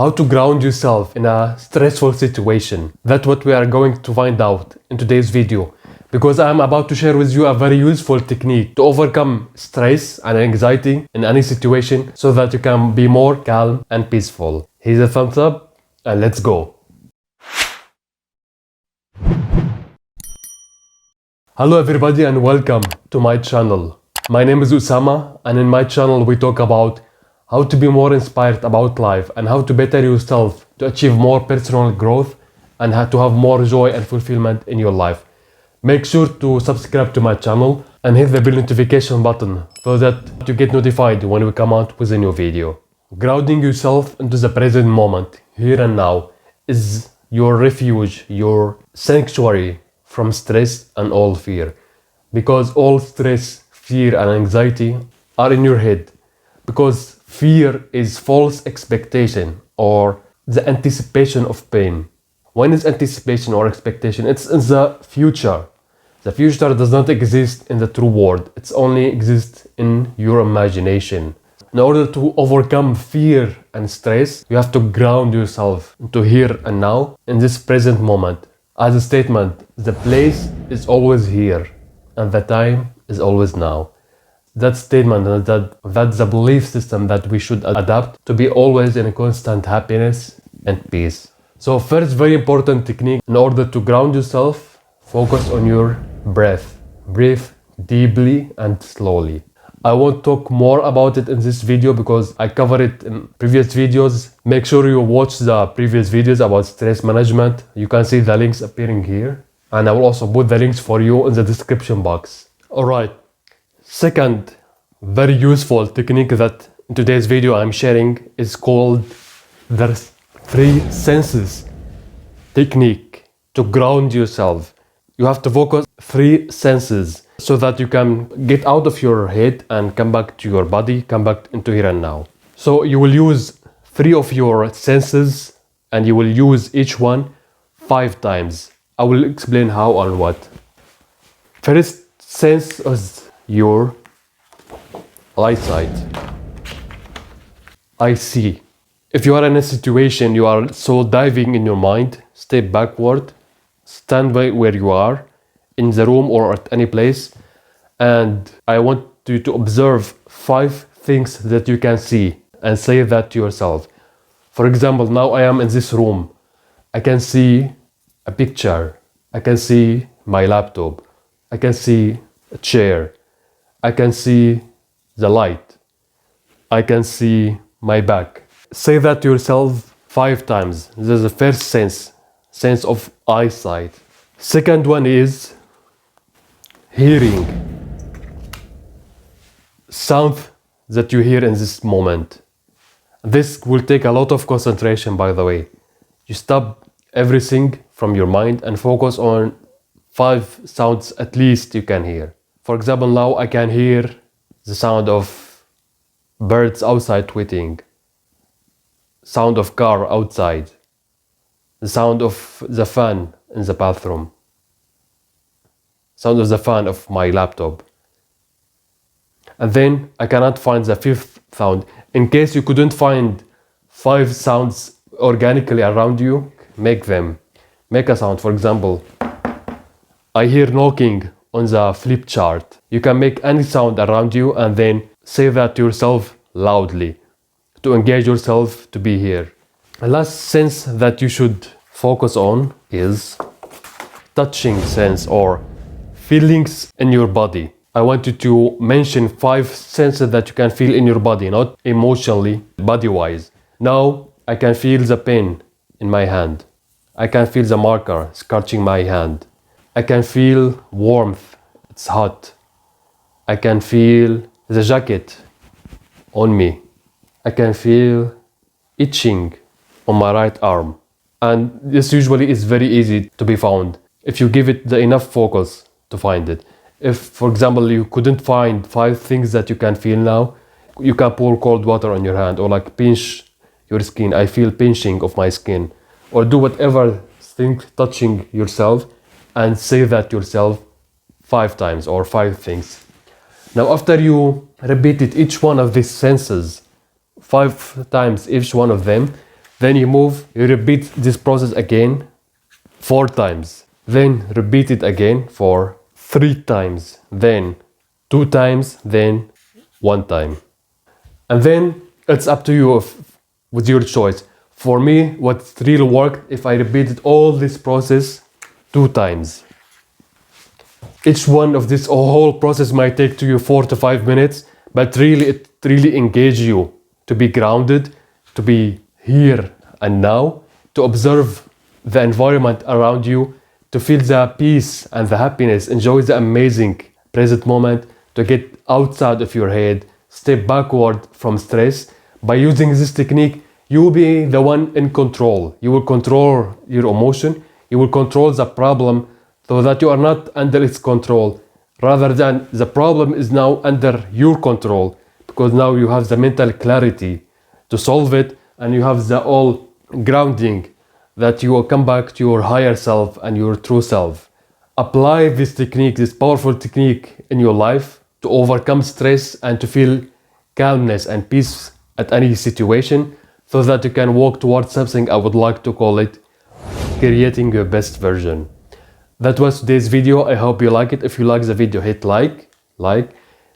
how to ground yourself in a stressful situation. That's what we are going to find out in today's video, because I'm about to share with you a very useful technique to overcome stress and anxiety in any situation so that you can be more calm and peaceful. Here's a thumbs up and let's go. Hello everybody and welcome to my channel. My name is Usama, and in my channel we talk about how to be more inspired about life and how to better yourself to achieve more personal growth and how to have more joy and fulfillment in your life. Make sure to subscribe to my channel and hit the bell notification button so that you get notified when we come out with a new video. Grounding yourself into the present moment, here and now, is your refuge, your sanctuary from stress and all fear. Because all stress, fear and anxiety are in your head. Because fear is false expectation or the anticipation of pain. When is anticipation or expectation? It's in the future. The future does not exist in the true world. It only exists in your imagination. In order to overcome fear and stress, you have to ground yourself into here and now, in this present moment. As a statement, the place is always here and the time is always now. That statement, that's the belief system that we should adapt to be always in a constant happiness and peace. So first, very important technique in order to ground yourself, focus on your breath. Breathe deeply and slowly. I won't talk more about it in this video because I covered it in previous videos. Make sure you watch the previous videos about stress management. You can see the links appearing here. And I will also put the links for you in the description box. Alright. Second, very useful technique that in today's video I'm sharing is called the 3 senses technique to ground yourself. You have to focus 3 senses so that you can get out of your head and come back to your body, come back into here and now. So you will use 3 of your senses and you will use each one 5 times. I will explain how and what. First sense is your eyesight. I see. If you are in a situation you are so diving in your mind, step backward, stand where you are, in the room or at any place, and I want you to observe 5 things that you can see and say that to yourself. For example, now I am in this room. I can see a picture. I can see my laptop. I can see a chair. I can see the light. I can see my back. Say that to yourself 5 times. This is the first sense of eyesight. Second one is hearing. Sound that you hear in this moment. This will take a lot of concentration, by the way. You stop everything from your mind and focus on 5 sounds at least you can hear. For example, now I can hear the sound of birds outside tweeting, sound of car outside, the sound of the fan in the bathroom, sound of the fan of my laptop. And then I cannot find the 5th sound. In case you couldn't find 5 sounds organically around you, make them. Make a sound. For example, I hear knocking on the flip chart. You can make any sound around you and then say that to yourself loudly to engage yourself to be here. The last sense that you should focus on is touching sense or feelings in your body. I want you to mention 5 senses that you can feel in your body, not emotionally, body-wise. Now I can feel the pain in my hand. I can feel the marker scratching my hand. I can feel warmth, it's hot. I can feel the jacket on me. I can feel itching on my right arm. And this usually is very easy to be found if you give it the enough focus to find it. If, for example, you couldn't find 5 things that you can feel now, you can pour cold water on your hand or like pinch your skin. I feel pinching of my skin. Or do whatever thing touching yourself and say that to yourself 5 times or 5 things. Now after you repeated each one of these senses 5 times, each one of them, Then you repeat this process again 4 times. Then repeat it again for 3 times. Then 2 times, then 1 time. And then it's up to you with your choice. For me, what really worked if I repeated all this process 2 times. Each one of this whole process might take to you 4 to 5 minutes, but really it really engages you to be grounded, to be here and now, to observe the environment around you, to feel the peace and the happiness, enjoy the amazing present moment, to get outside of your head, step backward from stress. By using this technique, you will be the one in control. You will control your emotion, you will control the problem so that you are not under its control, rather than the problem is now under your control, because now you have the mental clarity to solve it, and you have the all grounding that you will come back to your higher self and your true self. Apply this technique, this powerful technique in your life to overcome stress and to feel calmness and peace at any situation, so that you can walk towards something I would like to call it creating your best version. That was today's video. I hope you like it. If you like the video, hit like,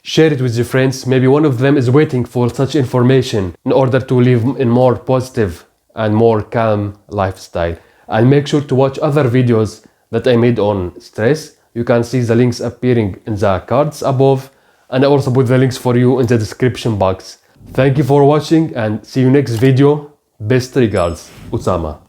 share it with your friends. Maybe one of them is waiting for such information in order to live in more positive and more calm lifestyle. And make sure to watch other videos that I made on stress. You can see the links appearing in the cards above, and I also put the links for you in the description box. Thank you for watching and see you next video. Best regards, Usama.